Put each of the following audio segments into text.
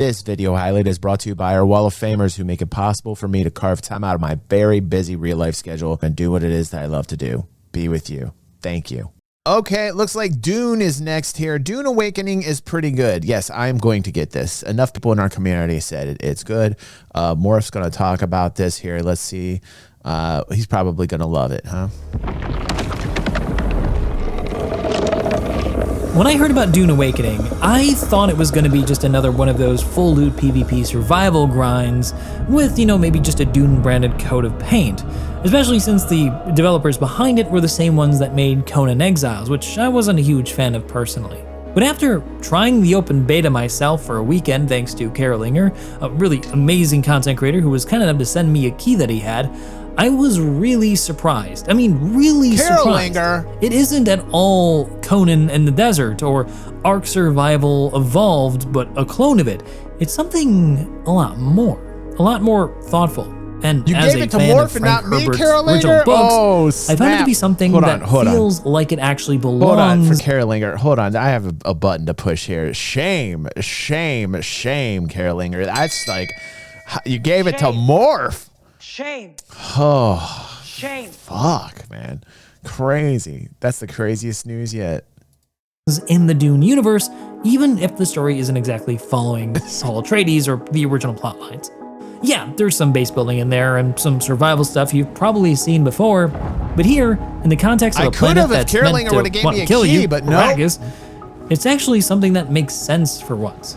This video highlight is brought to you by our wall of famers who make it possible for me to carve time out of my very busy real life schedule and do what it is that I love to do. Be with you. Thank you. Okay, it looks like Dune is next here. Dune Awakening is pretty good. Yes, I'm going to get this. Enough people in our community said it's good. Morph's going to talk about this here. Let's see. He's probably going to love it, huh? When I heard about Dune Awakening, I thought it was going to be just another one of those full loot PvP survival grinds with, maybe just a Dune branded coat of paint, especially since the developers behind it were the same ones that made Conan Exiles, which I wasn't a huge fan of personally. But after trying the open beta myself for a weekend thanks to Carolinger, a really amazing content creator who was kind enough to send me a key that he had, I was really surprised. I mean, really surprised. It isn't at all Conan in the Desert or Ark Survival Evolved, but a clone of it. It's something a lot more thoughtful. And you as gave a it to fan Morph of Frank and not me, Herbert's Carolinger? original books, Oh, I found it to be something that feels like it actually belongs. Hold on, for Carolinger. Hold on, I have a button to push here. Shame, Carolinger. That's like, you gave it to Morph. Shame. Oh, shame. Fuck, man. Crazy. That's the craziest news yet. In the Dune universe, even if the story isn't exactly following Paul Atreides or the original plot lines. Yeah, there's some base building in there and some survival stuff you've probably seen before, but here, in the context of a planet that's meant to want to kill you, but no. Arrakis, it's actually something that makes sense for once.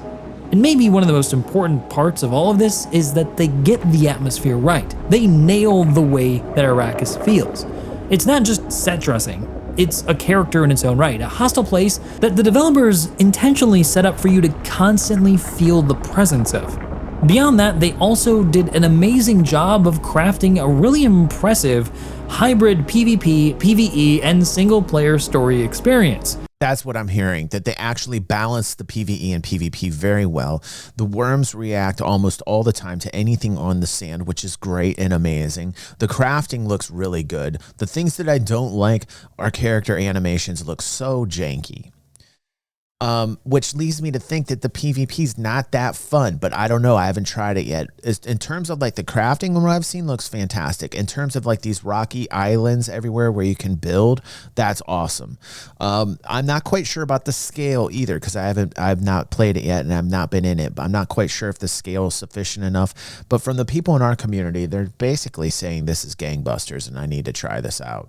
And maybe one of the most important parts of all of this is that they get the atmosphere right. They nail the way that Arrakis feels. It's not just set dressing, it's a character in its own right, a hostile place that the developers intentionally set up for you to constantly feel the presence of. Beyond that, they also did an amazing job of crafting a really impressive hybrid PvP, PvE, and single-player story experience. That's what I'm hearing, that they actually balance the PvE and PvP very well. The worms react almost all the time to anything on the sand, which is great and amazing. The crafting looks really good. The things that I don't like are character animations look so janky. Which leads me to think that the PvP is not that fun, but I don't know. I haven't tried it yet. In terms of like the crafting, what I've seen looks fantastic. In terms of like these rocky islands everywhere where you can build, that's awesome. I'm not quite sure about the scale either because I've not played it yet and I've not been in it. But I'm not quite sure if the scale is sufficient enough. But from the people in our community, they're basically saying this is gangbusters and I need to try this out.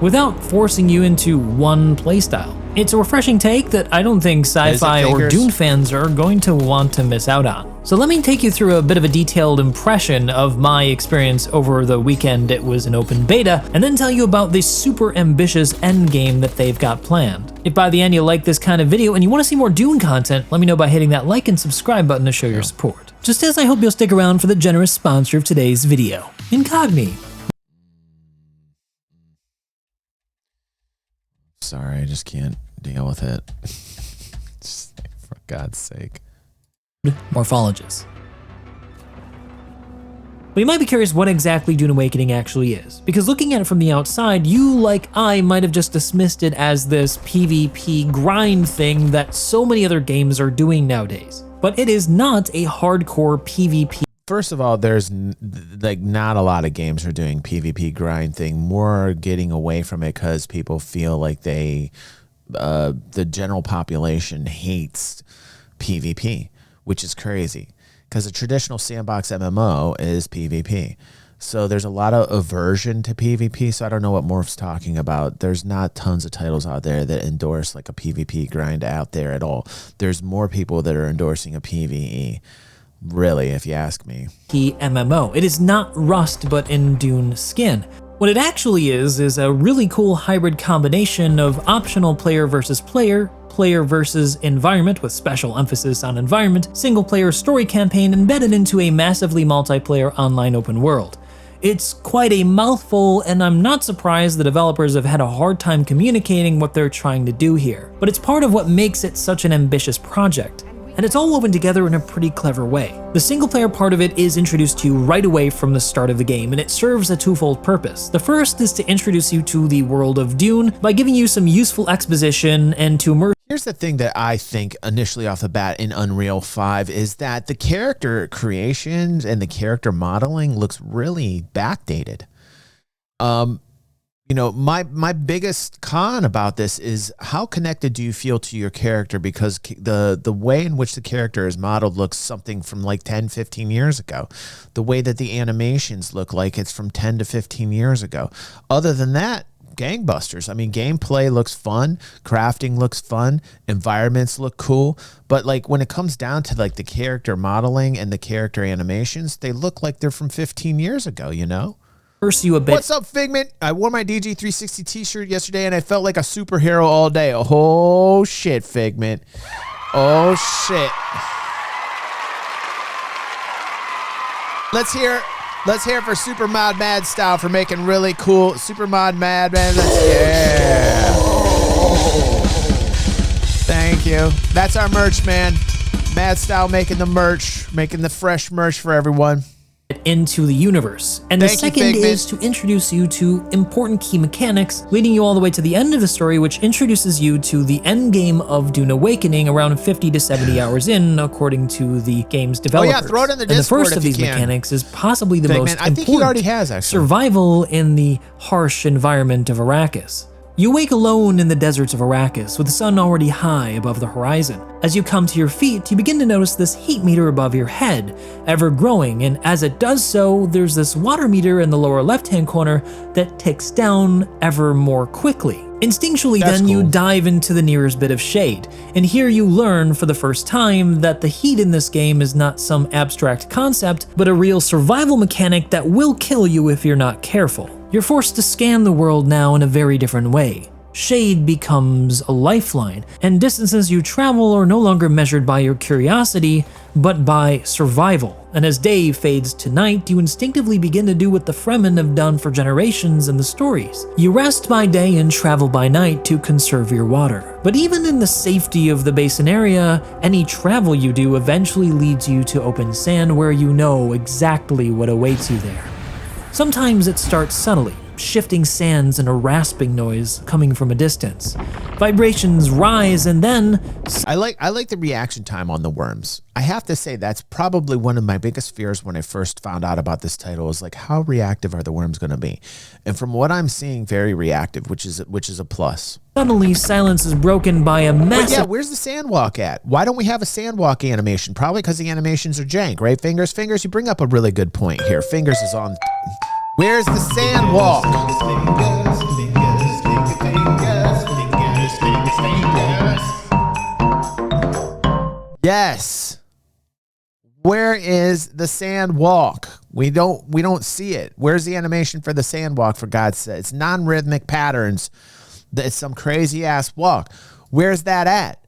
Without forcing you into one playstyle. It's a refreshing take that I don't think sci-fi or Dune fans are going to want to miss out on. So let me take you through a bit of a detailed impression of my experience over the weekend it was an open beta, and then tell you about the super ambitious endgame that they've got planned. If by the end you like this kind of video and you want to see more Dune content, let me know by hitting that like and subscribe button to show your support. Just as I hope you'll stick around for the generous sponsor of today's video, Incogni. Sorry, I just can't deal with it. Just, for God's sake. Morphologis. But you might be curious what exactly Dune Awakening actually is, because looking at it from the outside, you, like I, might have just dismissed it as this PvP grind thing that so many other games are doing nowadays. But it is not a hardcore PvP. First of all, there's like not a lot of games are doing PvP grind thing. More are getting away from it because people feel like the general population hates PvP, which is crazy because a traditional sandbox MMO is PvP. So there's a lot of aversion to PvP. So I don't know what Morph's talking about. There's not tons of titles out there that endorse like a PvP grind out there at all. There's more people that are endorsing a PvE. Really, if you ask me. MMO. It is not Rust, but in Dune skin. What it actually is a really cool hybrid combination of optional player versus player, player versus environment with special emphasis on environment, single player story campaign embedded into a massively multiplayer online open world. It's quite a mouthful, and I'm not surprised the developers have had a hard time communicating what they're trying to do here. But it's part of what makes it such an ambitious project. and it's all woven together in a pretty clever way. The single player part of it is introduced to you right away from the start of the game, and it serves a twofold purpose. The first is to introduce you to the world of Dune by giving you some useful exposition and to immerse. Here's the thing that I think initially off the bat in Unreal 5 is that the character creations and the character modeling looks really backdated. You know, my biggest con about this is how connected do you feel to your character, because the way in which the character is modeled looks something from like 10, 15 years ago. The way that the animations look like it's from 10 to 15 years ago. Other than that, gangbusters. I mean, gameplay looks fun, crafting looks fun, environments look cool, but like when it comes down to like the character modeling and the character animations, they look like they're from 15 years ago, you know? You a bit. What's up, Figment? I wore my DG360 t-shirt yesterday and I felt like a superhero all day. Oh shit, Figment. Oh shit. Let's hear it for Super Mod Mad Style for making really cool Super Mod Mad Man. Yeah. Thank you. That's our merch, man. Mad Style making the merch, making the fresh merch for everyone. Into the universe. And the second is to introduce you to important key mechanics, leading you all the way to the end of the story, which introduces you to the end game of Dune Awakening around 50 to 70 hours in, according to the game's developers. Oh yeah, throw it in the Discord. And the first of these mechanics is possibly the most important. I think he already has, actually. Survival in the harsh environment of Arrakis. You wake alone in the deserts of Arrakis, with the sun already high above the horizon. As you come to your feet, you begin to notice this heat meter above your head, ever growing, and as it does so, there's this water meter in the lower left-hand corner that ticks down ever more quickly. Instinctually, you dive into the nearest bit of shade, and here you learn for the first time that the heat in this game is not some abstract concept, but a real survival mechanic that will kill you if you're not careful. You're forced to scan the world now in a very different way. Shade becomes a lifeline, and distances you travel are no longer measured by your curiosity, but by survival. And as day fades to night, you instinctively begin to do what the Fremen have done for generations in the stories. You rest by day and travel by night to conserve your water. But even in the safety of the basin area, any travel you do eventually leads you to open sand where you know exactly what awaits you there. Sometimes it starts subtly, shifting sands and a rasping noise coming from a distance. Vibrations rise and then... I like the reaction time on the worms. I have to say that's probably one of my biggest fears when I first found out about this title, is like, how reactive are the worms going to be? And from what I'm seeing, very reactive, which is a plus. Suddenly, silence is broken by a massive... But yeah, where's the sandwalk at? Why don't we have a sandwalk animation? Probably because the animations are jank, right? Fingers, you bring up a really good point here. Fingers is on... Where's the sandwalk? Yes. Where is the sandwalk? We don't see it. Where's the animation for the sandwalk, for God's sake? It's non-rhythmic patterns. It's some crazy ass walk. Where's that at?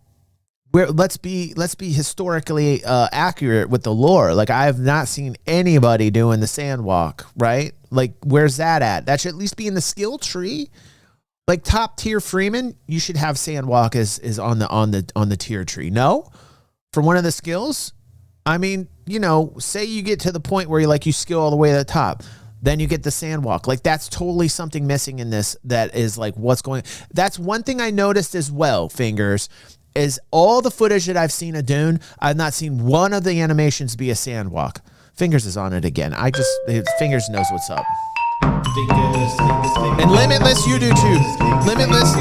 Let's be historically accurate with the lore. Like, I have not seen anybody doing the sandwalk, right? Like, where's that at? That should at least be in the skill tree. Like, top tier Freeman, you should have sandwalk is on the tier tree. No, for one of the skills. I mean, you know, say you get to the point where you skill all the way to the top, then you get the sandwalk. Like, that's totally something missing in this. That is like what's going. That's one thing I noticed as well. Fingers. Is all the footage that I've seen of Dune, I've not seen one of the animations be a sandwalk. Fingers is on it again. Fingers knows what's up. And Limitless, you do too. Limitless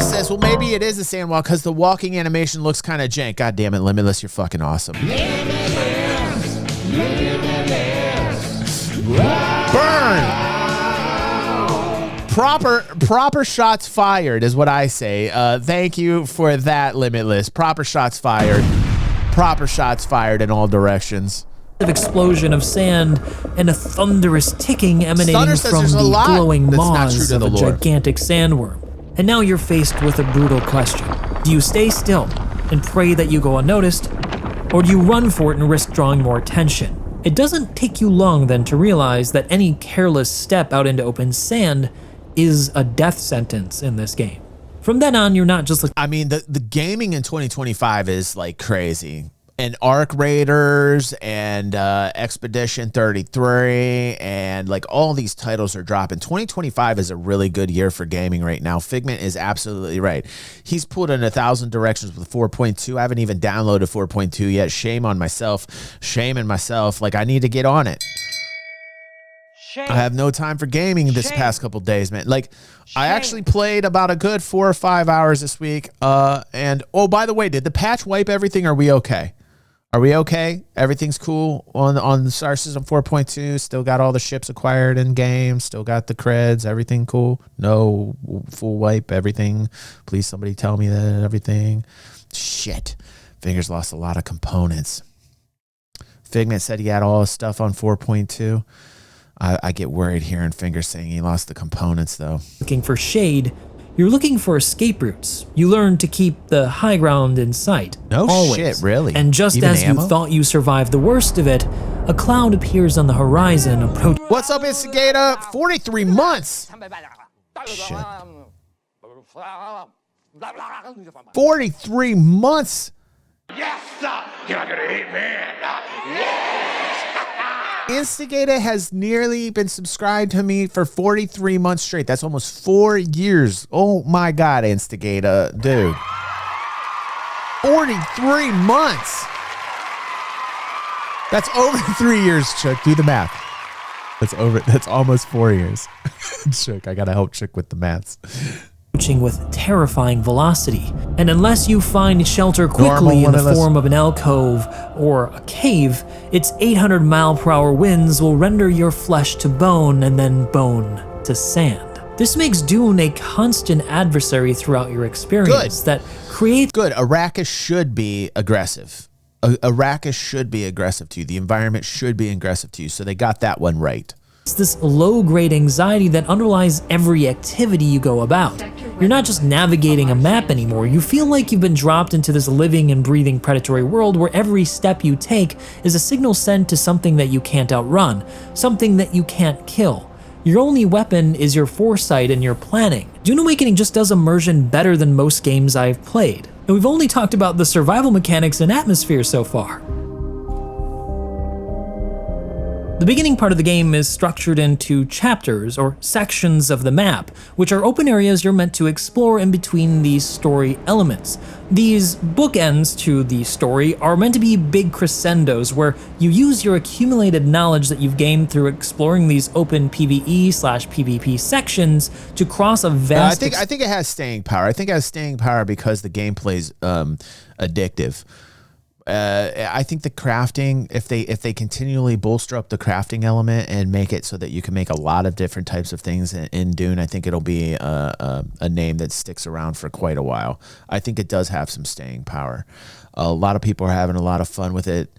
says, well, maybe it is a sandwalk because the walking animation looks kind of jank. God damn it, Limitless, you're fucking awesome. Burn! Proper shots fired is what I say. Thank you for that, Limitless. Proper shots fired. Proper shots fired in all directions. Explosion of sand and a thunderous ticking emanating from the glowing maws of a gigantic sandworm. And now you're faced with a brutal question. Do you stay still and pray that you go unnoticed, or do you run for it and risk drawing more attention? It doesn't take you long then to realize that any careless step out into open sand is a death sentence in this game. From then on, you're not just looking. I mean, the gaming in 2025 is like crazy. And Arc Raiders and Expedition 33 and like all these titles are dropping. 2025 is a really good year for gaming right now. Figment is absolutely right. He's pulled in 1,000 directions with 4.2. I haven't even downloaded 4.2 yet. Shame on myself. Shaming myself. Like, I need to get on it. I have no time for gaming this past couple days, man. Like, I actually played about a good 4 or 5 hours this week. And oh, by the way, did the patch wipe everything? Are we okay? Are we okay? Everything's cool on the Star System 4.2. Still got all the ships acquired in game. Still got the creds. Everything cool. No full wipe. Everything. Please, somebody tell me that everything. Shit. Fingers lost a lot of components. Figment said he had all his stuff on 4.2. I get worried hearing Fingers saying he lost the components, though. Looking for shade, you're looking for escape routes. You learn to keep the high ground in sight. No always. Shit, really? And just Even as ammo? you thought you survived the worst of it, a cloud appears on the horizon. What's up, Instigator? 43 months. Shit. 43 months. Yes, you're not gonna hit me. Yes. Instigator has nearly been subscribed to me for 43 months straight. That's almost 4 years. Oh my God, Instigator, dude. 43 months. That's over 3 years, Chuck. Do the math. That's almost 4 years. Chuck, I gotta help Chuck with the maths. With terrifying velocity. And unless you find shelter quickly in the form of an alcove or a cave, its 800-mile-per-hour winds will render your flesh to bone and then bone to sand. This makes Dune a constant adversary throughout your experience that creates... Good. Arrakis should be aggressive. Arrakis should be aggressive to you. The environment should be aggressive to you. So they got that one right. It's this low-grade anxiety that underlies every activity you go about. You're not just navigating a map anymore. You feel like you've been dropped into this living and breathing predatory world where every step you take is a signal sent to something that you can't outrun, something that you can't kill. Your only weapon is your foresight and your planning. Dune Awakening just does immersion better than most games I've played. And we've only talked about the survival mechanics and atmosphere so far. The beginning part of the game is structured into chapters, or sections of the map, which are open areas you're meant to explore in between these story elements. These bookends to the story are meant to be big crescendos, where you use your accumulated knowledge that you've gained through exploring these open PvE/PvP sections to cross a vast... I think it has staying power. I think it has staying power because the gameplay's addictive. I think the crafting, if they continually bolster up the crafting element and make it so that you can make a lot of different types of things in Dune, I think it'll be a name that sticks around for quite a while. I think it does have some staying power. A lot of people are having a lot of fun with it.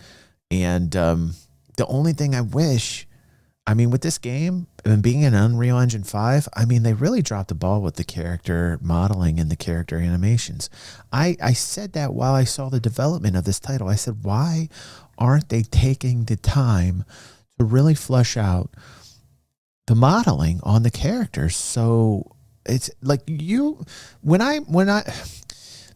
And the only thing I wish, I mean, with this game and being an Unreal Engine 5, I mean, they really dropped the ball with the character modeling and the character animations. I said that while I saw the development of this title. I said, why aren't they taking the time to really flesh out the modeling on the characters? So it's like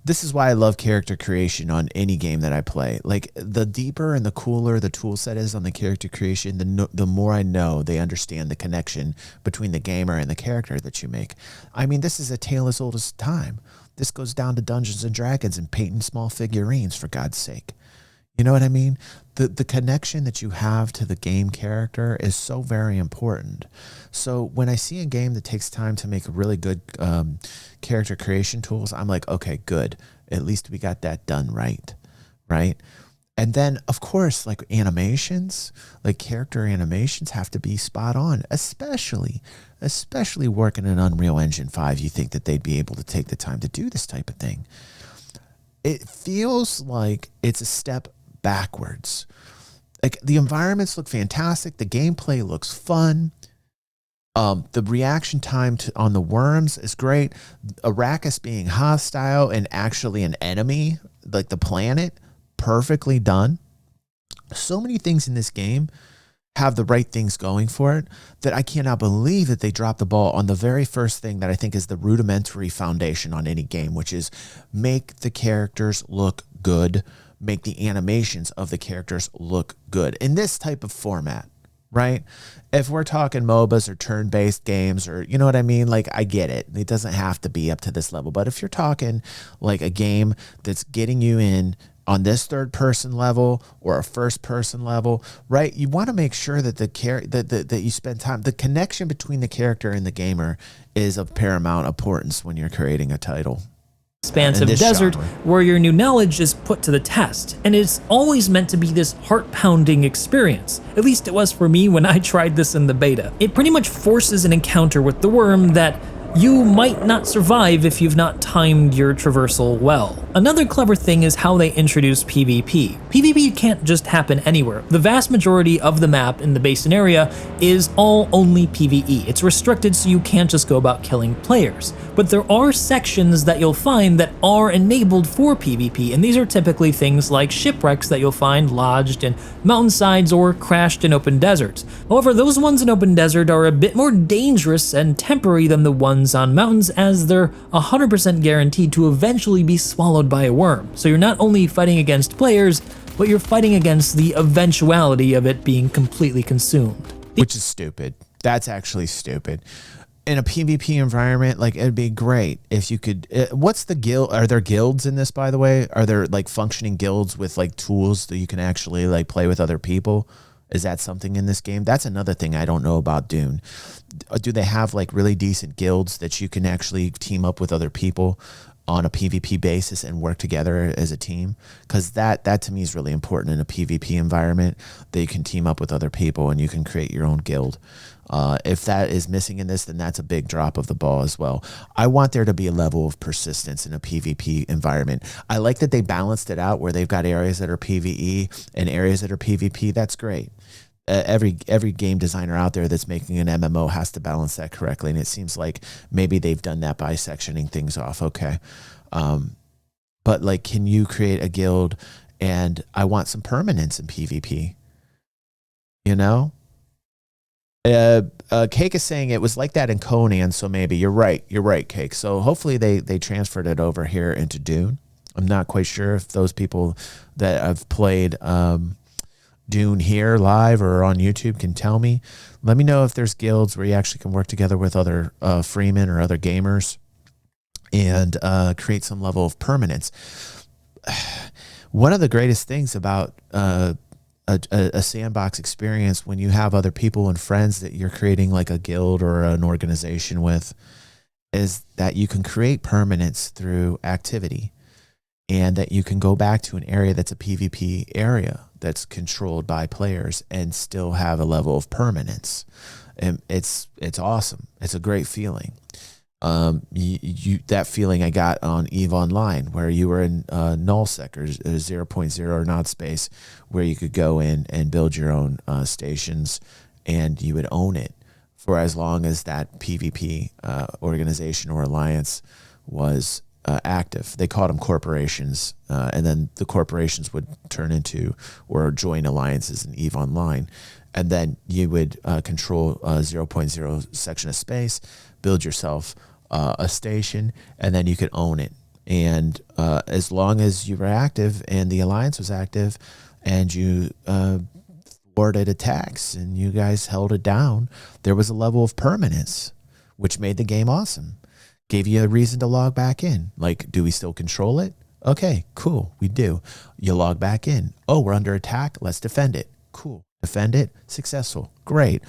this is why I love character creation on any game that I play. Like, the deeper and the cooler the tool set is on the character creation, the more I know they understand the connection between the gamer and the character that you make. I mean, this is a tale as old as time. This goes down to Dungeons and Dragons and painting small figurines, for God's sake. You know what I mean? The connection that you have to the game character is so very important. So when I see a game that takes time to make really good character creation tools, I'm like, okay, good. At least we got that done right? And then, of course, like animations, like character animations have to be spot on, especially working in Unreal Engine 5. You think that they'd be able to take the time to do this type of thing. It feels like it's a step backwards. Like, the environments look fantastic. The gameplay looks fun. The reaction time on the worms is great. Arrakis being hostile and actually an enemy, like the planet, perfectly done. So many things in this game have the right things going for it, that I cannot believe that they dropped the ball on the very first thing that I think is the rudimentary foundation on any game, which is make the characters look good, make the animations of the characters look good in this type of format, right? If we're talking MOBAs or turn-based games, or you know what I mean, like, I get it. It doesn't have to be up to this level. But if you're talking like a game that's getting you in on this third person level or a first person level, right? You want to make sure that that you spend time. The connection between the character and the gamer is of paramount importance when you're creating a title. Expansive desert where your new knowledge is put to the test, and it's always meant to be this heart-pounding experience. At least it was for me when I tried this in the beta. It pretty much forces an encounter with the worm that you might not survive if you've not timed your traversal well. Another clever thing is how they introduce PvP. PvP can't just happen anywhere. The vast majority of the map in the basin area is all only PvE. It's restricted, so you can't just go about killing players. But there are sections that you'll find that are enabled for PvP, and these are typically things like shipwrecks that you'll find lodged in mountainsides or crashed in open deserts. However, those ones in open desert are a bit more dangerous and temporary than the ones on mountains, as they're 100% guaranteed to eventually be swallowed by a worm. So you're not only fighting against players, but you're fighting against the eventuality of it being completely consumed. Which is stupid. That's actually stupid. In a PvP environment, like, it'd be great if you could. What's the guild? Are there guilds in this, by the way? Are there like functioning guilds with like tools that you can actually like play with other people? Is that something in this game? That's another thing I don't know about Dune. Do they have like really decent guilds that you can actually team up with other people on a PvP basis and work together as a team? Because that to me is really important in a PvP environment, that you can team up with other people and you can create your own guild. If that is missing in this, then that's a big drop of the ball as well. I want there to be a level of persistence in a PvP environment. I like that they balanced it out where they've got areas that are PvE and areas that are PvP. That's great. Every game designer out there that's making an MMO has to balance that correctly, and it seems like maybe they've done that by sectioning things off. Okay, but like, can you create a guild? And I want some permanence in PvP. You know, Cake is saying it was like that in Conan, so maybe you're right, Cake. So hopefully they transferred it over here into Dune. I'm not quite sure if those people that have played Dune here live or on YouTube can tell me. Let me know if there's guilds where you actually can work together with other freemen or other gamers and create some level of permanence. One of the greatest things about a sandbox experience, when you have other people and friends that you're creating like a guild or an organization with, is that you can create permanence through activity, and that you can go back to an area that's a PvP area that's controlled by players and still have a level of permanence. And it's awesome. It's a great feeling. That feeling I got on EVE Online, where you were in nullsec or 0.0 node space, where you could go in and build your own stations, and you would own it for as long as that PvP organization or alliance was active. They called them corporations, and then the corporations would turn into or join alliances in EVE Online, and then you would control a 0.0 section of space, build yourself a station, and then you could own it. And as long as you were active and the alliance was active, and you thwarted attacks and you guys held it down, there was a level of permanence, which made the game awesome. Gave you a reason to log back in. Like, do we still control it? Okay, cool, we do. You log back in. Oh, we're under attack. Let's defend it. Cool. Defend it. Successful. Great.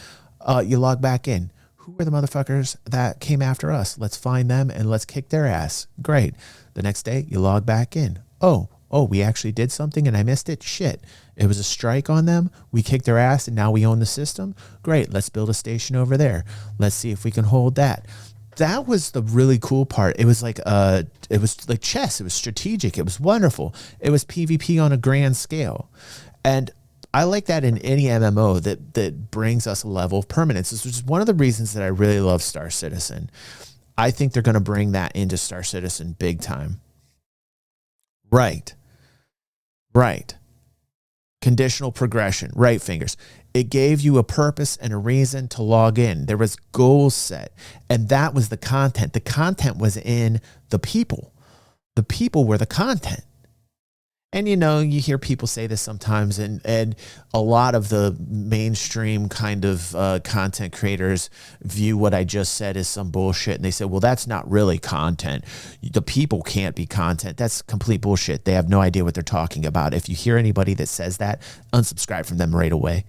You log back in. Who are the motherfuckers that came after us? Let's find them and let's kick their ass. Great. The next day, you log back in. Oh, we actually did something and I missed it? Shit. It was a strike on them. We kicked their ass and now we own the system? Great. Let's build a station over there. Let's see if we can hold that. That was the really cool part. It was like chess. It was strategic. It was wonderful. It was PvP on a grand scale. And I like that in any MMO that brings us a level of permanence. This is one of the reasons that I really love Star Citizen. I think they're going to bring that into Star Citizen big time. Right. conditional progression, right fingers. It gave you a purpose and a reason to log in. There was goals set, and that was the content. The content was in the people. The people were the content. And, you know, you hear people say this sometimes, and a lot of the mainstream kind of content creators view what I just said as some bullshit. And they say, well, that's not really content. The people can't be content. That's complete bullshit. They have no idea what they're talking about. If you hear anybody that says that, unsubscribe from them right away.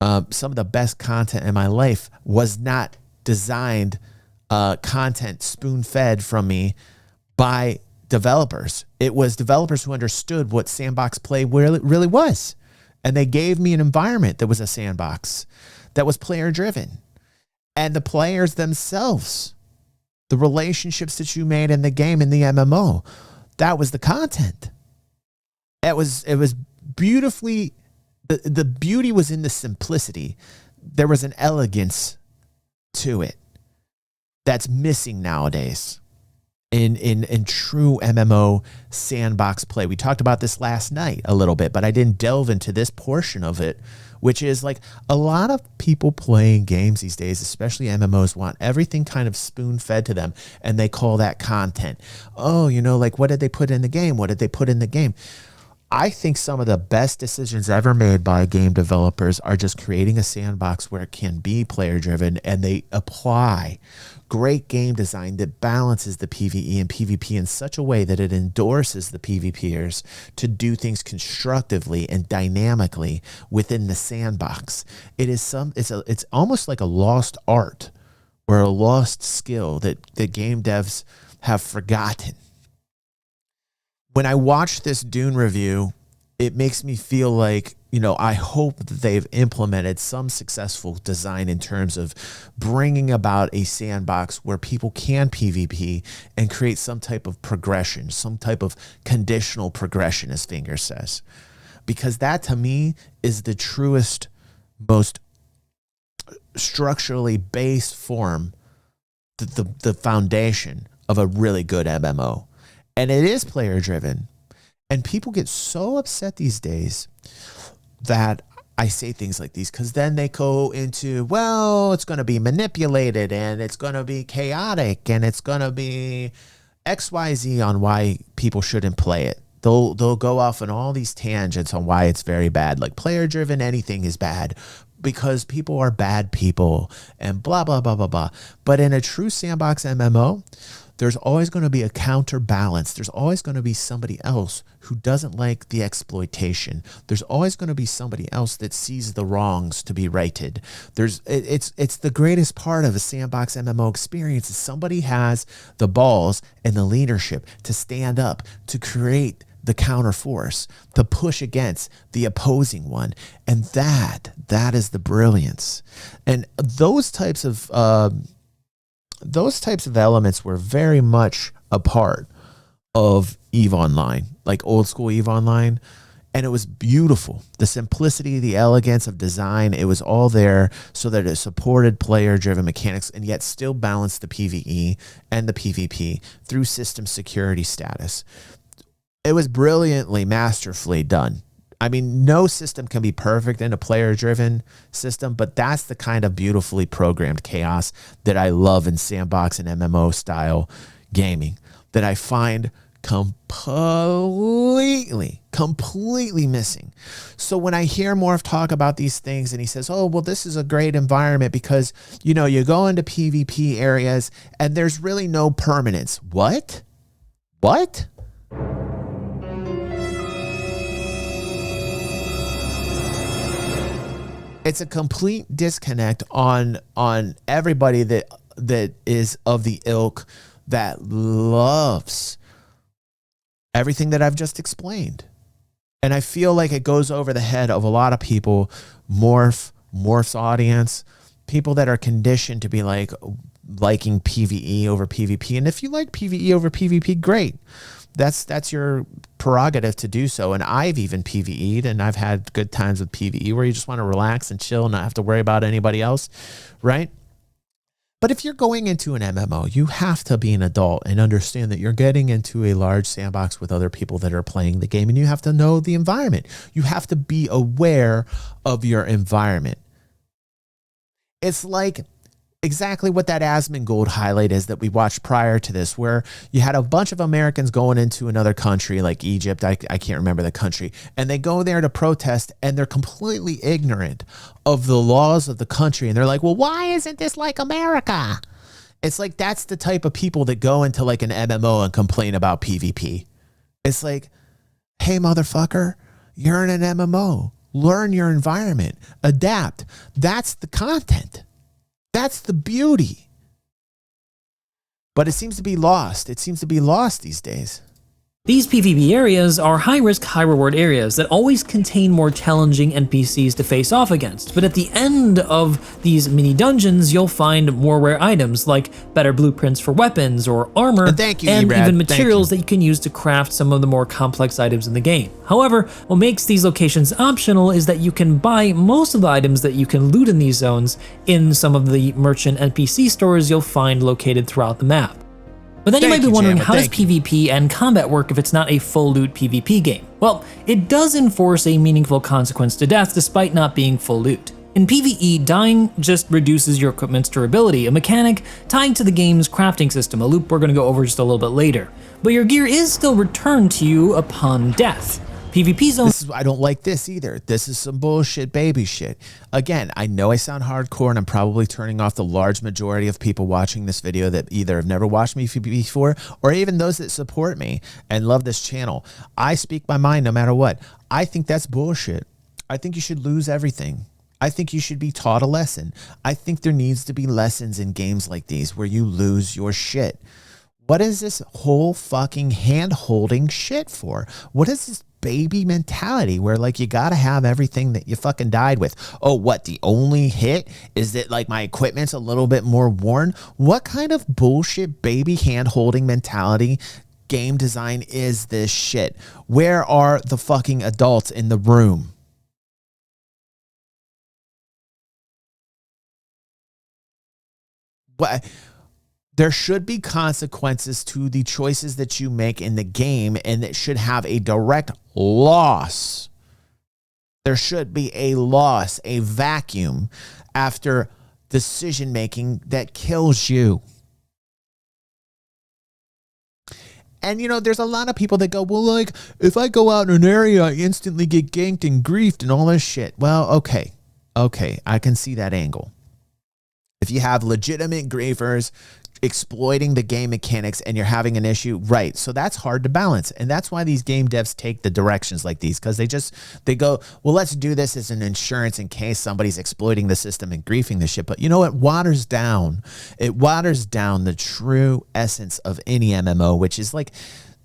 Some of the best content in my life was not designed content spoon-fed from me by developers. It was developers who understood what sandbox play really was. And they gave me an environment that was a sandbox, that was player driven. And the players themselves, the relationships that you made in the game, in the MMO, that was the content. It was beautifully, the beauty was in the simplicity. There was an elegance to it that's missing nowadays. In true MMO sandbox play. We talked about this last night a little bit, but I didn't delve into this portion of it, which is like a lot of people playing games these days, especially MMOs, want everything kind of spoon-fed to them, and they call that content. Oh, you know, like, what did they put in the game? What did they put in the game? I think some of the best decisions ever made by game developers are just creating a sandbox where it can be player-driven, and they apply great game design that balances the PvE and PvP in such a way that it endorses the PvPers to do things constructively and dynamically within the sandbox. It's almost like a lost art or a lost skill that game devs have forgotten. When I watch this Dune review, it makes me feel like, you know, I hope that they've implemented some successful design in terms of bringing about a sandbox where people can PvP and create some type of progression, some type of conditional progression, as Finger says. Because that, to me, is the truest, most structurally based form, the foundation of a really good MMO. And it is player driven. And people get so upset these days that I say things like these, because then they go into, well, it's going to be manipulated and it's going to be chaotic and it's going to be XYZ on why people shouldn't play it. They'll go off on all these tangents on why it's very bad. Like, player driven, anything is bad because people are bad people and blah, blah, blah, blah, blah. But in a true sandbox MMO, there's always going to be a counterbalance. There's always going to be somebody else who doesn't like the exploitation. There's always going to be somebody else that sees the wrongs to be righted. It's the greatest part of a sandbox MMO experience is somebody has the balls and the leadership to stand up, to create the counter force, to push against the opposing one. And that is the brilliance. And those types of elements were very much a part of EVE Online, like old school EVE Online. And it was beautiful. The simplicity, the elegance of design, it was all there so that it supported player-driven mechanics and yet still balanced the PvE and the PvP through system security status. It was brilliantly, masterfully done. I mean, no system can be perfect in a player-driven system, but that's the kind of beautifully programmed chaos that I love in sandbox and MMO style gaming that I find completely missing. So when I hear Morph talk about these things and he says, oh, well, this is a great environment because, you know, you go into PvP areas and there's really no permanence. What? It's a complete disconnect on everybody that is of the ilk that loves everything that I've just explained. And I feel like it goes over the head of a lot of people, Morph's audience, people that are conditioned to be liking PvE over PvP. And if you like PvE over PvP, great. That's your prerogative to do so. And I've even PvE'd and I've had good times with PvE where you just want to relax and chill and not have to worry about anybody else, right? But if you're going into an MMO, you have to be an adult and understand that you're getting into a large sandbox with other people that are playing the game, and you have to know the environment. You have to be aware of your environment. It's like exactly what that Asmongold highlight is that we watched prior to this, where you had a bunch of Americans going into another country like Egypt. I can't remember the country. And they go there to protest, and they're completely ignorant of the laws of the country. And they're like, well, why isn't this like America? It's like, that's the type of people that go into like an MMO and complain about PvP. It's like, hey, motherfucker, you're in an MMO. Learn your environment. Adapt. That's the content. That's the beauty. But it seems to be lost. It seems to be lost these days. These PvP areas are high-risk, high-reward areas that always contain more challenging NPCs to face off against, but at the end of these mini-dungeons, you'll find more rare items like better blueprints for weapons or armor, and even materials that you can use to craft some of the more complex items in the game. However, what makes these locations optional is that you can buy most of the items that you can loot in these zones in some of the merchant NPC stores you'll find located throughout the map. But then you might be wondering, how does PvP and combat work if it's not a full loot PvP game? Well, it does enforce a meaningful consequence to death despite not being full loot. In PvE, dying just reduces your equipment's durability, a mechanic tied to the game's crafting system, a loop we're going to go over just a little bit later. But your gear is still returned to you upon death. PvP zones. I don't like this either. This is some bullshit baby shit. Again, I know I sound hardcore, and I'm probably turning off the large majority of people watching this video that either have never watched me before, or even those that support me and love this channel. I speak my mind no matter what. I think that's bullshit. I think you should lose everything. I think you should be taught a lesson. I think there needs to be lessons in games like these where you lose your shit. What is this whole fucking hand-holding shit for? What is this baby mentality where like you gotta have everything that you fucking died with? Oh, what, the only hit is that like my equipment's a little bit more worn? What kind of bullshit baby hand-holding mentality game design is this shit? Where are the fucking adults in the room? What? There should be consequences to the choices that you make in the game, and it should have a direct loss. There should be a loss, a vacuum after decision making that kills you. And, you know, there's a lot of people that go, well, like, if I go out in an area, I instantly get ganked and griefed and all this shit. Well, okay, I can see that angle. If you have legitimate griefers exploiting the game mechanics and you're having an issue, right? So that's hard to balance. And that's why these game devs take the directions like these, because they go, well, let's do this as an insurance in case somebody's exploiting the system and griefing the shit. But you know what? It waters down the true essence of any MMO, which is like,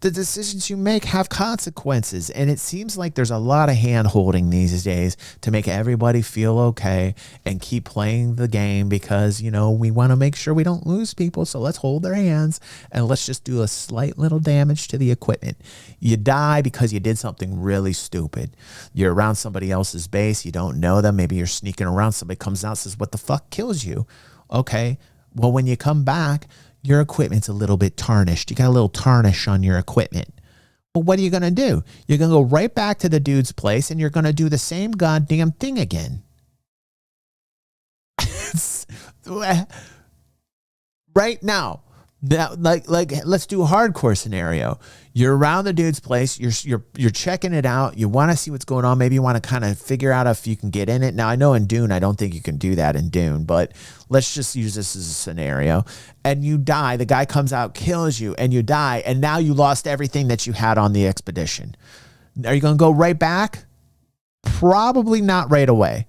the decisions you make have consequences. And it seems like there's a lot of hand-holding these days to make everybody feel okay and keep playing the game because, you know, we want to make sure we don't lose people. So let's hold their hands and let's just do a slight little damage to the equipment. You die because you did something really stupid. You're around somebody else's base. You don't know them. Maybe you're sneaking around. Somebody comes out and says, what the fuck kills you? Okay. Well, when you come back, your equipment's a little bit tarnished. You got a little tarnish on your equipment. Well, what are you going to do? You're going to go right back to the dude's place and you're going to do the same goddamn thing again. Right now, like let's do a hardcore scenario. You're around the dude's place. You're checking it out. You want to see what's going on. Maybe you want to kind of figure out if you can get in it. Now, I know in Dune, I don't think you can do that in Dune, but let's just use this as a scenario. And you die. The guy comes out, kills you, and you die. And now you lost everything that you had on the expedition. Are you going to go right back? Probably not right away.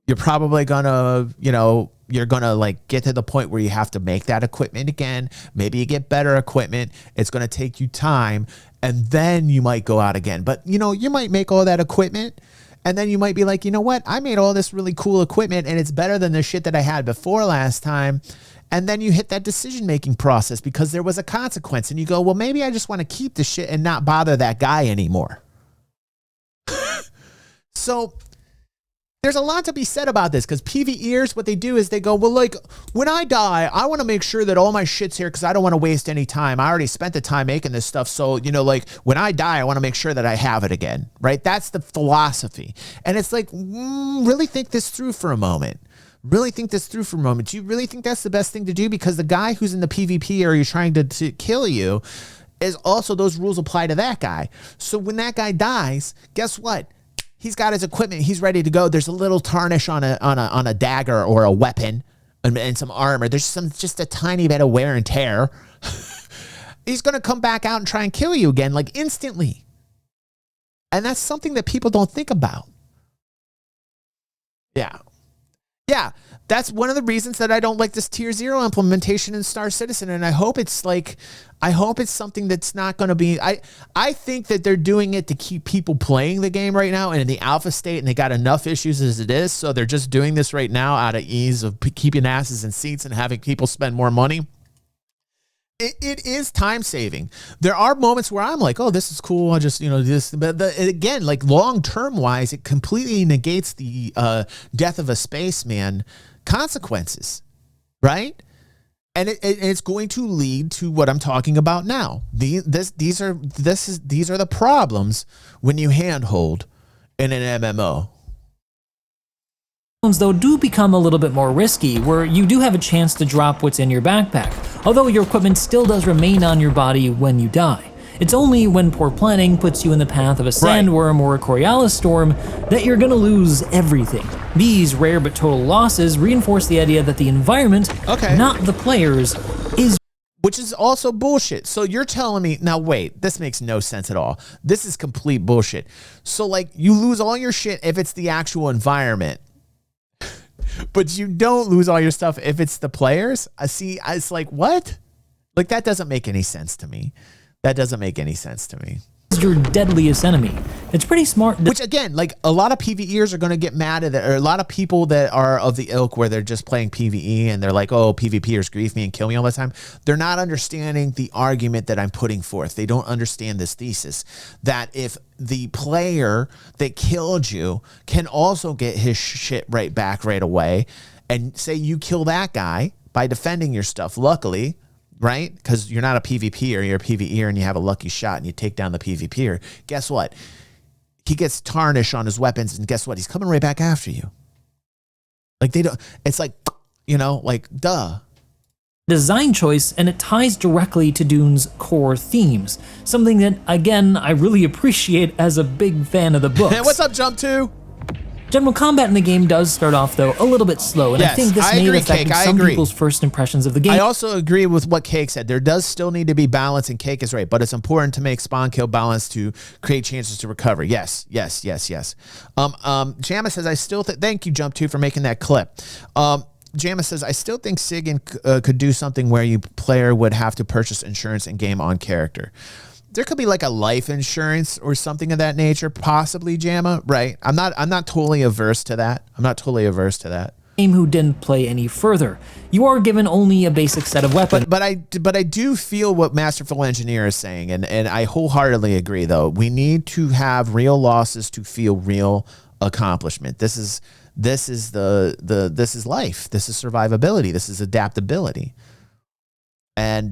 You're probably going to, you know, you're going to like get to the point where you have to make that equipment again. Maybe you get better equipment. It's going to take you time, and then you might go out again. But, you know, you might make all that equipment, and then you might be like, you know what? I made all this really cool equipment, and it's better than the shit that I had before last time. And then you hit that decision-making process because there was a consequence, and you go, well, maybe I just want to keep the shit and not bother that guy anymore. So there's a lot to be said about this because PvEers, what they do is they go, well, like when I die, I want to make sure that all my shit's here because I don't want to waste any time. I already spent the time making this stuff. So, you know, like when I die, I want to make sure that I have it again, right? That's the philosophy. And it's like, really think this through for a moment. Really think this through for a moment. Do you really think that's the best thing to do? Because the guy who's in the PvP area trying to kill you is also, those rules apply to that guy. So when that guy dies, guess what? He's got his equipment. He's ready to go. There's a little tarnish on a dagger or a weapon and some armor. There's just a tiny bit of wear and tear. He's going to come back out and try and kill you again, like instantly. And that's something that people don't think about. Yeah. Yeah. That's one of the reasons that I don't like this tier 0 implementation in Star Citizen. And I hope it's something that's not going to be, I think that they're doing it to keep people playing the game right now and in the alpha state, and they got enough issues as it is. So they're just doing this right now out of ease of keeping asses in seats and having people spend more money. It is time saving. There are moments where I'm like, oh, this is cool. I just, you know, this, but again, like long term wise, it completely negates the death of a spaceman consequences, right? And it's going to lead to what I'm talking about now. These are the problems when you handhold in an MMO. Though do become a little bit more risky, where you do have a chance to drop what's in your backpack, although your equipment still does remain on your body when you die. It's only when poor planning puts you in the path of a sandworm or a Coriolis storm that you're gonna lose everything. These rare but total losses reinforce the idea that the environment, not the players, is, which is also bullshit. So you're telling me, now wait, this makes no sense at all. This is complete bullshit. So like you lose all your shit if it's the actual environment, but you don't lose all your stuff if it's the players. It's like, what? Like that doesn't make any sense to me. That doesn't make any sense to me. Your deadliest enemy. It's pretty smart. Which again, like a lot of PvEers are going to get mad at it, or a lot of people that are of the ilk where they're just playing PvE and they're like, oh, PvPers grief me and kill me all the time. They're not understanding the argument that I'm putting forth. They don't understand this thesis that if the player that killed you can also get his shit right back right away, and say you kill that guy by defending your stuff, luckily, right? Because you're not a PvPer, you're a PvEer and you have a lucky shot and you take down the PvPer. Guess what? He gets tarnish on his weapons, and guess what? He's coming right back after you. Like they don't, it's like, you know, like duh. Design choice, and it ties directly to Dune's core themes. Something that, again, I really appreciate as a big fan of the books. Hey, what's up, Jump 2? General combat in the game does start off, though, a little bit slow, and I think this may have affected some people's first impressions of the game. I also agree with what Cake said. There does still need to be balance, and Cake is right, but it's important to make spawn kill balance to create chances to recover. Yes. Jamma says, I still thank you, Jump 2, for making that clip. Jamma says, I still think Sigyn could do something where you player would have to purchase insurance in game on character. There could be like a life insurance or something of that nature, possibly, Jamma, right? I'm not totally averse to that. Game who didn't play any further. You are given only a basic set of weapons. But I do feel what Masterful Engineer is saying, and I wholeheartedly agree. Though we need to have real losses to feel real accomplishment. This is life. This is survivability. This is adaptability. And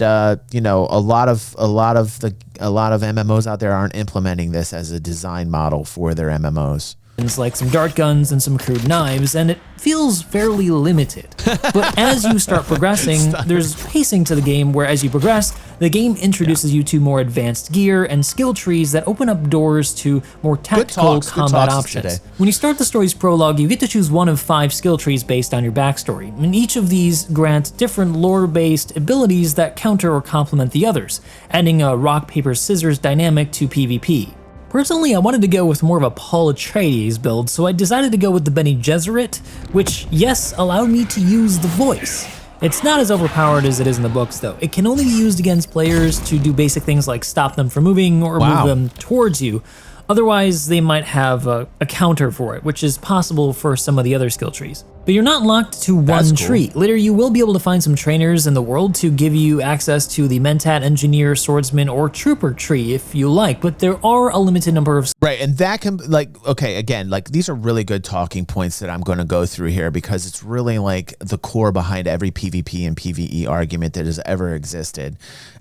you know, a lot of MMOs out there aren't implementing this as a design model for their MMOs. Like some dart guns and some crude knives, and it feels fairly limited. But as you start progressing, there's pacing to the game where as you progress, the game introduces you to more advanced gear and skill trees that open up doors to more tactical combat options. When you start the story's prologue, you get to choose one of 5 skill trees based on your backstory, and each of these grant different lore-based abilities that counter or complement the others, adding a rock, paper, scissors dynamic to PvP. Personally, I wanted to go with more of a Paul Atreides build, so I decided to go with the Bene Gesserit, which, yes, allowed me to use the voice. It's not as overpowered as it is in the books, though. It can only be used against players to do basic things like stop them from moving or move them towards you. Otherwise, they might have a counter for it, which is possible for some of the other skill trees. But you're not locked to one tree. Later, you will be able to find some trainers in the world to give you access to the Mentat, Engineer, Swordsman, or Trooper tree if you like, but there are a limited number of... Right, and that can, like, okay, again, like, these are really good talking points that I'm going to go through here because it's really, like, the core behind every PvP and PvE argument that has ever existed.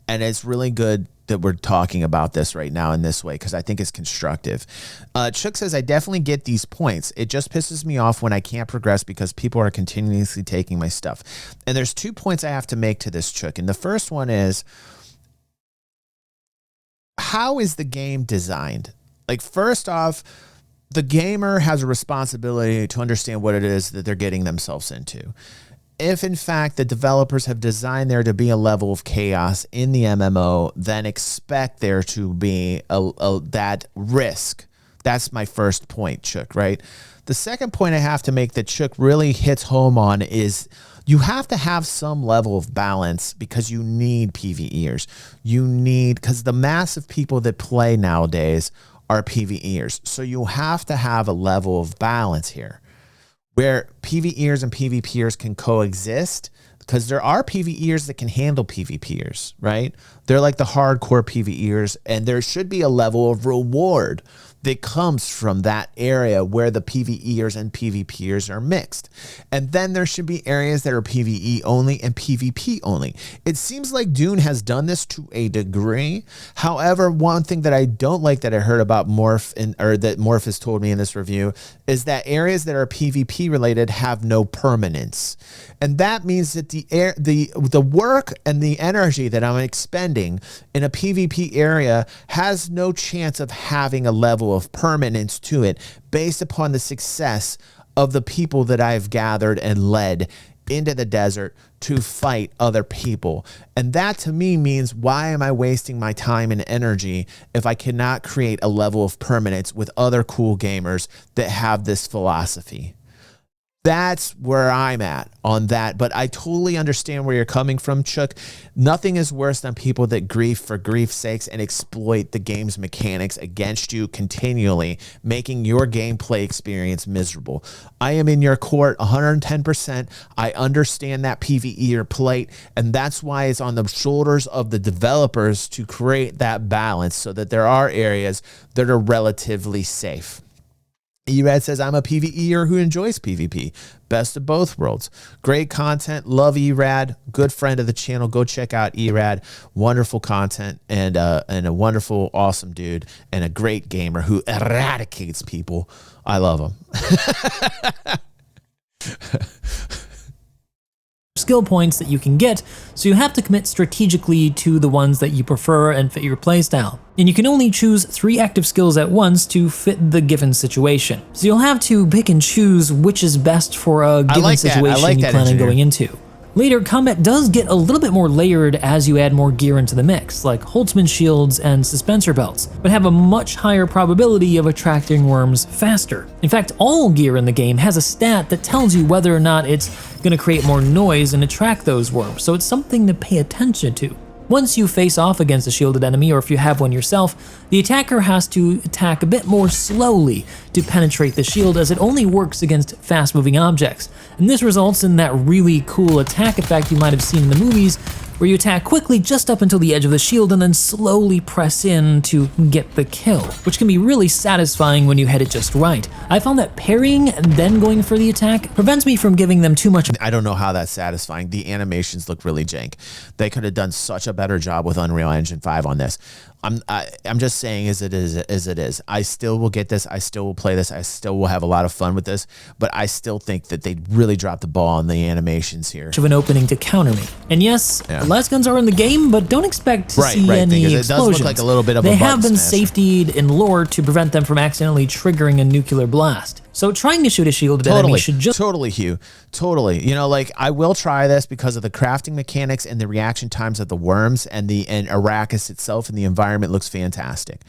And it's really good that we're talking about this right now in this way because I think it's constructive. Chook says, I definitely get these points. It just pisses me off when I can't progress because people are continuously taking my stuff. And there's 2 points I have to make to this, Chook. And the first one is, how is the game designed? Like, first off, the gamer has a responsibility to understand what it is that they're getting themselves into. If, in fact, the developers have designed there to be a level of chaos in the MMO, then expect there to be that risk. That's my first point, Chook, right? The second point I have to make that Chook really hits home on is you have to have some level of balance because you need PvEers. Because the mass of people that play nowadays are PvEers. So you have to have a level of balance here, where PvEers and PvPers can coexist, because there are PvEers that can handle PvPers, right? They're like the hardcore PvEers, and there should be a level of reward that comes from that area where the PvEers and PvPers are mixed. And then there should be areas that are PvE only and PvP only. It seems like Dune has done this to a degree. However, one thing that I don't like that I heard about Morph, or that Morph has told me in this review, is that areas that are PvP related have no permanence. And that means that the work and the energy that I'm expending in a PvP area has no chance of having a level of permanence to it based upon the success of the people that I've gathered and led into the desert to fight other people. And that to me means, why am I wasting my time and energy if I cannot create a level of permanence with other cool gamers that have this philosophy? That's where I'm at on that. But I totally understand where you're coming from, Chook. Nothing is worse than people that grief for grief's sakes and exploit the game's mechanics against you continually, making your gameplay experience miserable. I am in your court 110%. I understand that PvE plight, and that's why it's on the shoulders of the developers to create that balance so that there are areas that are relatively safe. Erad says, I'm a PvEer who enjoys PvP. Best of both worlds. Great content. Love Erad. Good friend of the channel. Go check out Erad. Wonderful content and a wonderful, awesome dude and a great gamer who eradicates people. I love him. Skill points that you can get, so you have to commit strategically to the ones that you prefer and fit your playstyle. And you can only choose 3 active skills at once to fit the given situation. So you'll have to pick and choose which is best for a given situation you plan on going into. Later, combat does get a little bit more layered as you add more gear into the mix, like Holtzman shields and suspensor belts, but have a much higher probability of attracting worms faster. In fact, all gear in the game has a stat that tells you whether or not it's going to create more noise and attract those worms, so it's something to pay attention to. Once you face off against a shielded enemy, or if you have one yourself, the attacker has to attack a bit more slowly to penetrate the shield, as it only works against fast-moving objects. And this results in that really cool attack effect you might have seen in the movies, where you attack quickly just up until the edge of the shield and then slowly press in to get the kill, which can be really satisfying when you hit it just right. I found that parrying and then going for the attack prevents me from giving them too much. I don't know how that's satisfying. The animations look really jank. They could have done such a better job with Unreal Engine 5 on this. I'm just saying as it is. I still will get this. I still will play this. I still will have a lot of fun with this. But I still think that they really dropped the ball on the animations here. Of an opening to counter me. And yes, less guns are in the game, but don't expect to see any explosions. It does look like a little bit of they a have been smasher. safetied in lore to prevent them from accidentally triggering a nuclear blast. So trying to shoot a shielded enemy should just... Totally, Hugh. Totally. You know, like, I will try this because of the crafting mechanics and the reaction times of the worms, and Arrakis itself, and the environment looks fantastic.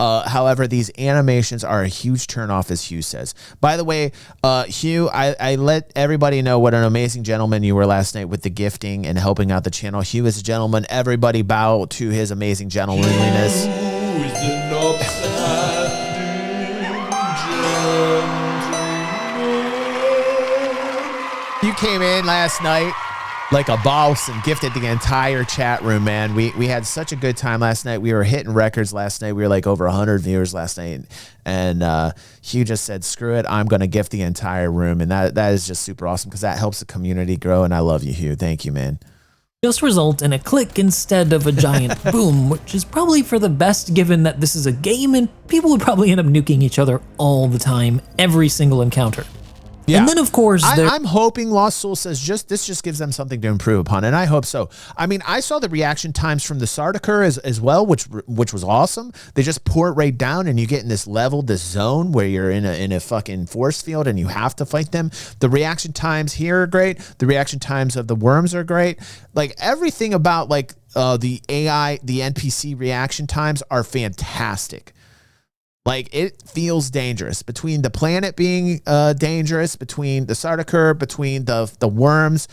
However, these animations are a huge turnoff, as Hugh says. By the way, Hugh, I let everybody know what an amazing gentleman you were last night with the gifting and helping out the channel. Hugh is a gentleman. Everybody bow to his amazing gentlemanliness. came in last night like a boss and gifted the entire chat room, man. We had such a good time last night. We were hitting records last night. We were like over 100 viewers last night. And Hugh just said, screw it, I'm going to gift the entire room. And that is just super awesome because that helps the community grow. And I love you, Hugh. Thank you, man. Just result in a click instead of a giant boom, which is probably for the best given that this is a game and people would probably end up nuking each other all the time, every single encounter. Yeah. And then, of course, I'm hoping Lost Soul says this just gives them something to improve upon, and I hope so. I mean, I saw the reaction times from the THUR as well, which was awesome. They just pour it right down, and you get in this level, this zone where you're in a fucking force field, and you have to fight them. The reaction times here are great. The reaction times of the worms are great. Like everything about like the AI, the NPC reaction times are fantastic. Like, it feels dangerous. Between the planet being dangerous, between the THUR, between the worms,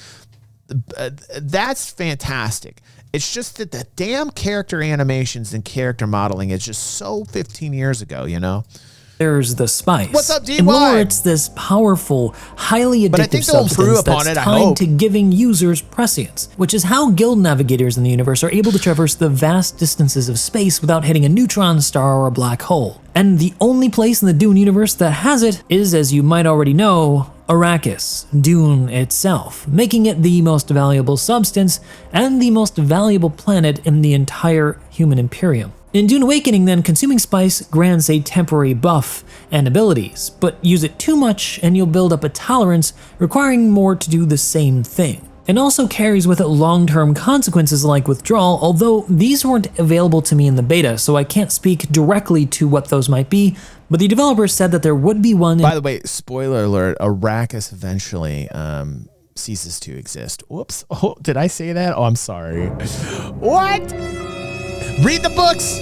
that's fantastic. It's just that the damn character animations and character modeling is just so 15 years ago, you know? There's the spice. What's up, DY? And more, it's this powerful, highly addictive substance that's tied to giving users prescience, which is how guild navigators in the universe are able to traverse the vast distances of space without hitting a neutron star or a black hole. And the only place in the Dune universe that has it is, as you might already know, Arrakis, Dune itself, making it the most valuable substance and the most valuable planet in the entire human imperium. In Dune Awakening, then, consuming spice grants a temporary buff and abilities, but use it too much and you'll build up a tolerance, requiring more to do the same thing. It also carries with it long-term consequences like withdrawal, although these weren't available to me in the beta, so I can't speak directly to what those might be, but the developers said that there would be one. By the way, spoiler alert, Arrakis eventually ceases to exist. Whoops. Oh, did I say that? Oh, I'm sorry. What? Read the books.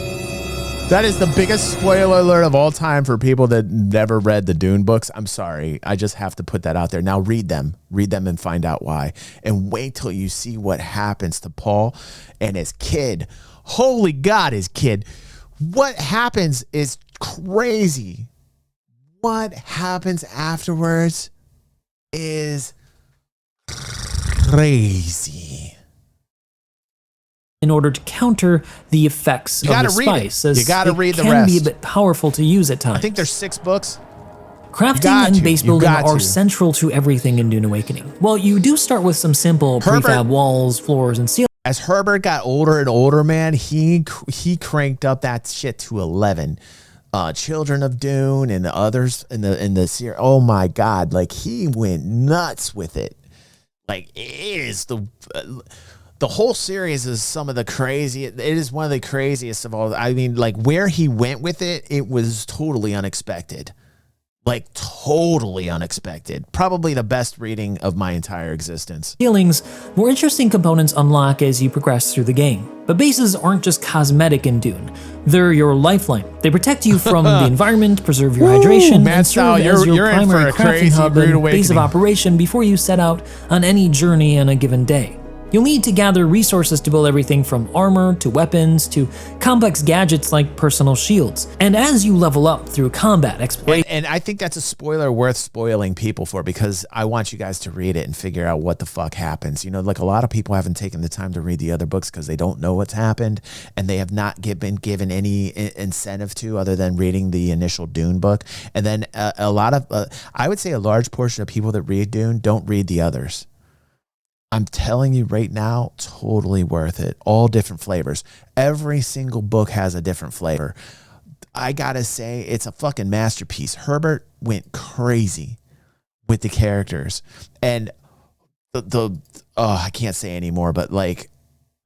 That is the biggest spoiler alert of all time for people that never read the Dune books. I'm sorry. I just have to put that out there. Now read them. Read them and find out why. And wait till you see what happens to Paul and his kid. Holy God, his kid. What happens is crazy. What happens afterwards is crazy. In order to counter the effects of the spice, as you gotta read the rest. It can be a bit powerful to use at times. I think there's 6 books. Crafting and base building are central to everything in Dune Awakening. Well, you do start with some simple prefab walls, floors, and ceilings. As Herbert got older and older, man, he cranked up that shit to 11. Children of Dune and the others in the series. Oh my God, like he went nuts with it. Like it is the whole series is some of the craziest. It is one of the craziest of all. I mean, like where he went with it, it was totally unexpected. Like totally unexpected. Probably the best reading of my entire existence. Feelings, more interesting components unlock as you progress through the game. But bases aren't just cosmetic in Dune. They're your lifeline. They protect you from the environment, preserve your hydration, and serve as your primary crafting hub and base of operation before you set out on any journey on a given day. You'll need to gather resources to build everything from armor to weapons to complex gadgets like personal shields. And as you level up through combat exploration. And I think that's a spoiler worth spoiling people for, because I want you guys to read it and figure out what the fuck happens. You know, like a lot of people haven't taken the time to read the other books because they don't know what's happened and they have not been given any incentive to other than reading the initial Dune book. And then a lot of, I would say a large portion of people that read Dune don't read the others. I'm telling you right now, totally worth it. All different flavors. Every single book has a different flavor. I gotta say, it's a fucking masterpiece. Herbert went crazy with the characters. And I can't say anymore, but like,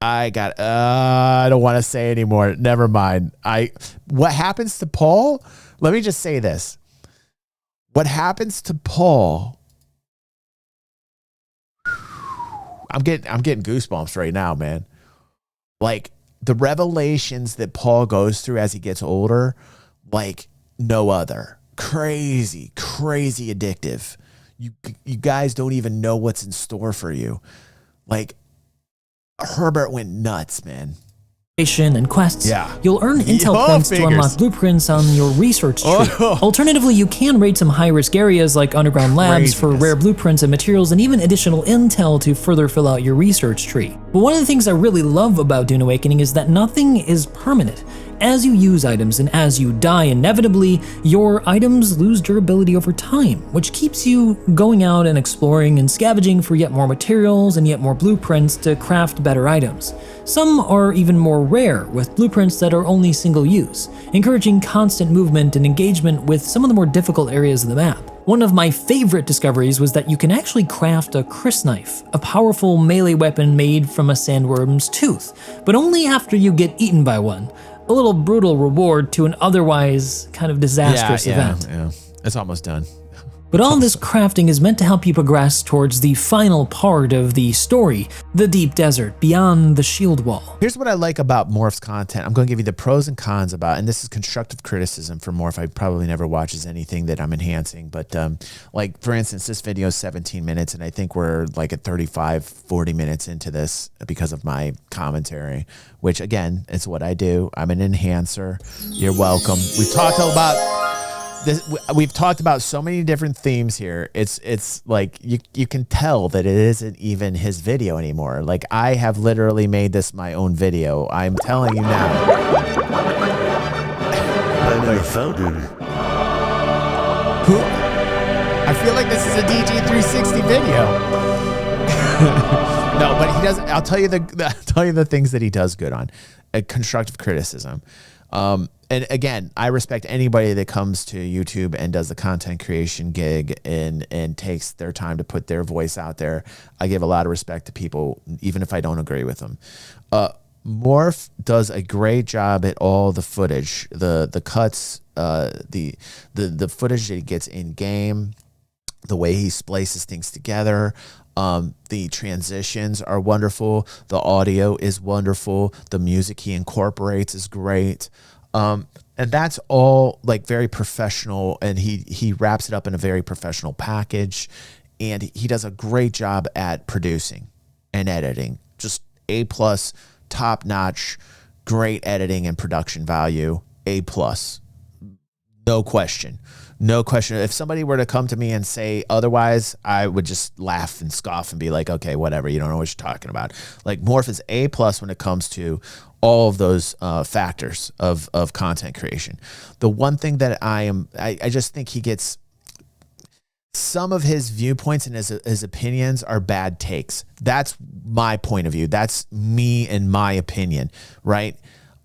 I don't want to say anymore. Never mind. What happens to Paul? Let me just say this. What happens to Paul? I'm getting goosebumps right now, man. Like the revelations that Paul goes through as he gets older, like no other. Crazy, crazy addictive. You guys don't even know what's in store for you. Like Herbert went nuts, man. and quests, Yeah. you'll earn intel Yo, points to fingers. unlock blueprints on your research tree. Oh. Alternatively, you can raid some high-risk areas like underground labs for Craziness. rare blueprints and materials, and even additional intel to further fill out your research tree. But one of the things I really love about Dune Awakening is that nothing is permanent. As you use items and as you die, inevitably, your items lose durability over time, which keeps you going out and exploring and scavenging for yet more materials and yet more blueprints to craft better items. Some are even more rare, with blueprints that are only single use, encouraging constant movement and engagement with some of the more difficult areas of the map. One of my favorite discoveries was that you can actually craft a crysknife, a powerful melee weapon made from a sandworm's tooth, but only after you get eaten by one. A little brutal reward to an otherwise kind of disastrous event. Yeah, it's almost done. But all this crafting is meant to help you progress towards the final part of the story, the deep desert beyond the shield wall. Here's what I like about Morph's content. I'm going to give you the pros and cons about, and this is constructive criticism for Morph. I probably never watches anything that I'm enhancing, but like for instance, this video is 17 minutes and I think we're like at 35, 40 minutes into this because of my commentary, which again, it's what I do. I'm an enhancer. You're welcome. We've talked about we've talked about so many different themes here. It's like you can tell that it isn't even his video anymore. Like I have literally made this my own video. I'm telling you now. I feel like this is a DG360 video. No, but he does. I'll tell you the things that he does good on. Constructive criticism. And again, I respect anybody that comes to YouTube and does the content creation gig and takes their time to put their voice out there. I give a lot of respect to people, even if I don't agree with them. Morph does a great job at all the footage, the cuts, the footage that he gets in game, the way he splices things together. The transitions are wonderful. The audio is wonderful. The music he incorporates is great. And that's all like very professional, and he wraps it up in a very professional package, and he does a great job at producing and editing. Just A+, top notch, great editing and production value, A+. No question. No question. If somebody were to come to me and say otherwise, I would just laugh and scoff and be like, okay, whatever. You don't know what you're talking about. Like Morph is A+ when it comes to all of those factors of content creation. The one thing that I just think he gets, some of his viewpoints and his opinions are bad takes. That's my point of view. That's me and my opinion, right?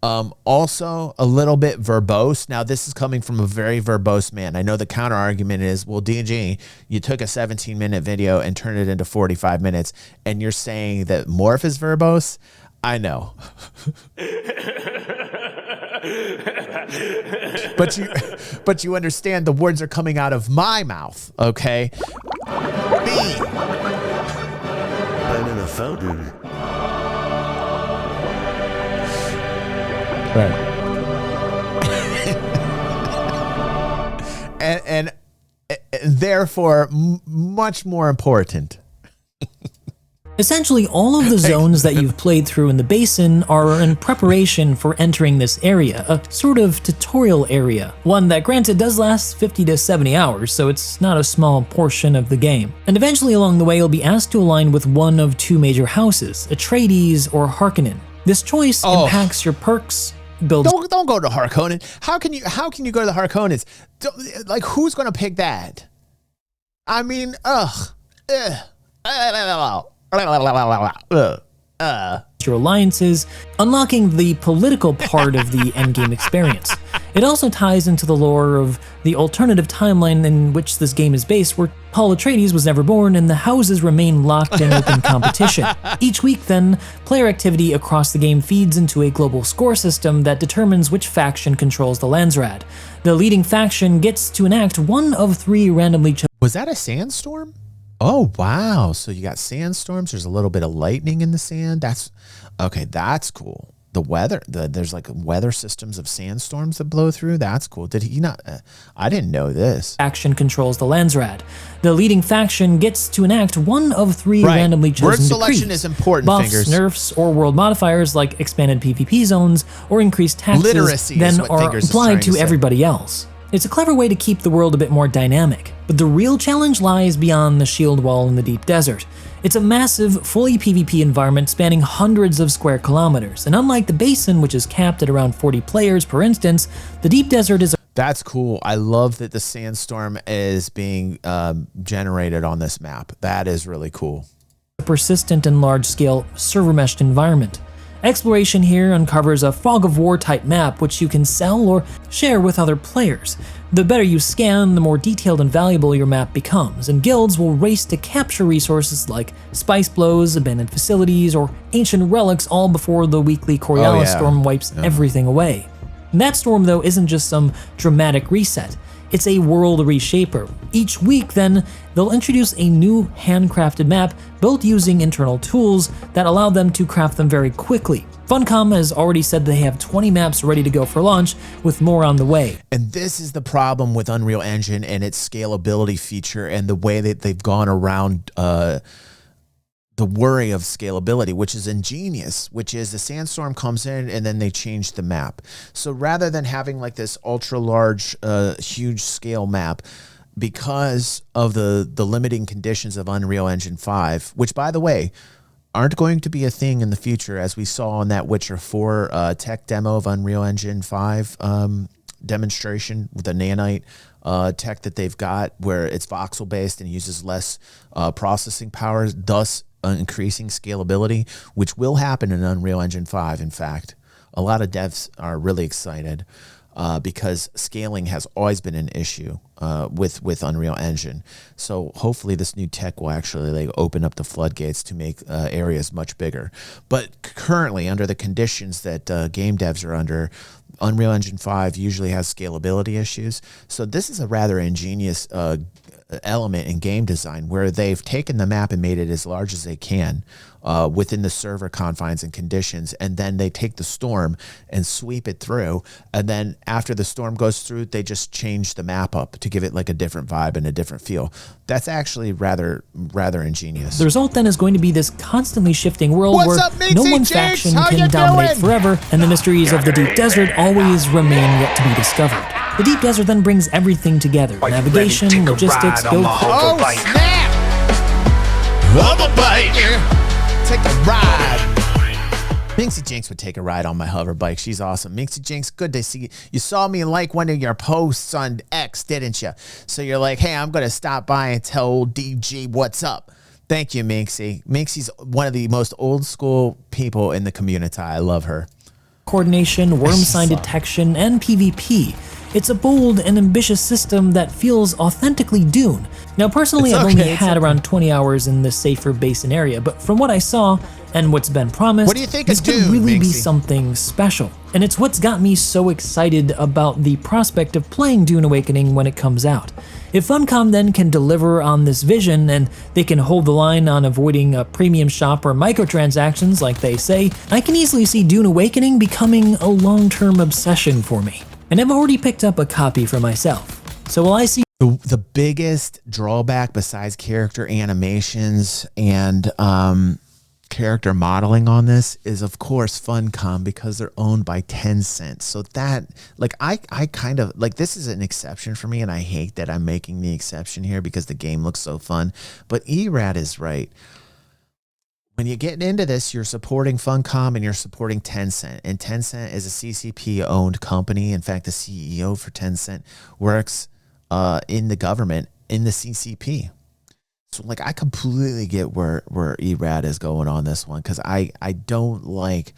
Also a little bit verbose. Now this is coming from a very verbose man. I know the counter argument is, well, DG, you took a 17-minute video and turned it into 45 minutes and you're saying that Morph is verbose? I know. but you understand the words are coming out of my mouth, okay? Me. I'm in a fountain. Right. and therefore much more important. Essentially, all of the zones that you've played through in the basin are in preparation for entering this area, a sort of tutorial area. One that, granted, does last 50 to 70 hours, so it's not a small portion of the game. And eventually along the way, you'll be asked to align with one of two major houses, Atreides or Harkonnen. This choice impacts your perks, builds... Don't go to Harkonnen. How can you go to the Harkonnens? Like, who's going to pick that? I mean, your alliances, unlocking the political part of the endgame experience. It also ties into the lore of the alternative timeline in which this game is based, where Paul Atreides was never born and the houses remain locked in open competition. Each week, then, player activity across the game feeds into a global score system that determines which faction controls the Landsraad. The leading faction gets to enact one of three randomly chosen... Was that a sandstorm? Oh, wow. So you got sandstorms. There's a little bit of lightning in the sand. That's okay. That's cool. the weather. There's like weather systems of sandstorms that blow through. That's cool. Did he not? I didn't know this. Faction controls the Landsrad. The leading faction gets to enact one of 3 randomly chosen Word selection decrees. is important, Buffs, Fingers. nerfs, or world modifiers like expanded PvP zones or increased taxes Literacy is then what are Fingers is applied trying to to say. everybody else. It's a clever way to keep the world a bit more dynamic, but the real challenge lies beyond the shield wall in the deep desert. It's a massive, fully PvP environment spanning hundreds of square kilometers, and unlike the basin, which is capped at around 40 players per instance, the deep desert is That's cool. I love that the sandstorm is being generated on this map. That is really cool. a persistent and large-scale server-meshed environment. Exploration here uncovers a fog of war type map which you can sell or share with other players. The better you scan, the more detailed and valuable your map becomes, and guilds will race to capture resources like spice blows, abandoned facilities, or ancient relics all before the weekly Coriolis storm wipes everything away. And that storm, though, isn't just some dramatic reset. It's a world reshaper. Each week, then, they'll introduce a new handcrafted map built using internal tools that allow them to craft them very quickly. Funcom has already said they have 20 maps ready to go for launch, with more on the way. And this is the problem with Unreal Engine and its scalability feature and the way that they've gone around the worry of scalability, which is ingenious, which is the sandstorm comes in and then they change the map. So rather than having like this ultra large, huge scale map, because of the limiting conditions of Unreal Engine 5, which by the way, aren't going to be a thing in the future, as we saw in that Witcher 4 tech demo of Unreal Engine 5 demonstration with the nanite tech that they've got, where it's voxel based and uses less processing power, thus increasing scalability, which will happen in Unreal Engine 5. In fact, a lot of devs are really excited because scaling has always been an issue with Unreal Engine. So hopefully this new tech will actually like open up the floodgates to make areas much bigger. But currently, under the conditions that game devs are under, Unreal Engine 5 usually has scalability issues. So this is a rather ingenious element in game design where they've taken the map and made it as large as they can within the server confines and conditions, and then they take the storm and sweep it through, and then after the storm goes through, they just change the map up to give it like a different vibe and a different feel. That's actually rather ingenious. The result then is going to be this constantly shifting world What's where up, Minxie no one Jinx? faction How you can dominate doing? forever, and the mysteries of the deep desert always remain yet to be discovered. The deep desert then brings everything together: navigation, logistics, build. Oh, snap! Hoverbike! Take a ride. Minxie Jinx would take a ride on my hover bike. She's awesome. Minxie Jinx, good to see you. You saw me like one of your posts on X, didn't you? So you're like, hey, I'm going to stop by and tell old DG what's up. Thank you, Minxie. Minxie's one of the most old school people in the community. I love her. Coordination, worm sign detection, and PvP. It's a bold and ambitious system that feels authentically Dune. Now, personally, I've only had around 20 hours in the safer basin area, but from what I saw and what's been promised, what do you think this of could Dune, really be Minxie? something special. And it's what's got me so excited about the prospect of playing Dune Awakening when it comes out. If Funcom then can deliver on this vision and they can hold the line on avoiding a premium shop or microtransactions like they say, I can easily see Dune Awakening becoming a long-term obsession for me. And I've already picked up a copy for myself. So will I see The biggest drawback besides character animations and character modeling on this is, of course, Funcom, because they're owned by Tencent. So that, like, I kind of, like, this is an exception for me, and I hate that I'm making the exception here because the game looks so fun. But Erad is right. When you get into this, you're supporting Funcom and you're supporting Tencent. And Tencent is a CCP-owned company. In fact, the CEO for Tencent works in the government, in the CCP. So, like, I completely get where Erad is going on this one, because I don't like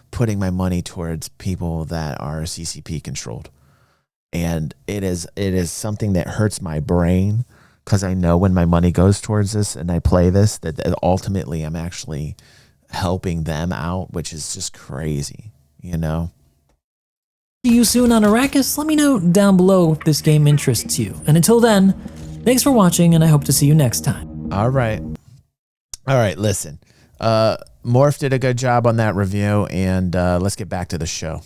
putting my money towards people that are CCP controlled. And it is something that hurts my brain, because I know when my money goes towards this and I play this, that ultimately I'm actually helping them out, which is just crazy, you know? you soon on Arrakis? Let me know down below if this game interests you. And until then, thanks for watching, and I hope to see you next time. All right, listen. Morph did a good job on that review, and let's get back to the show.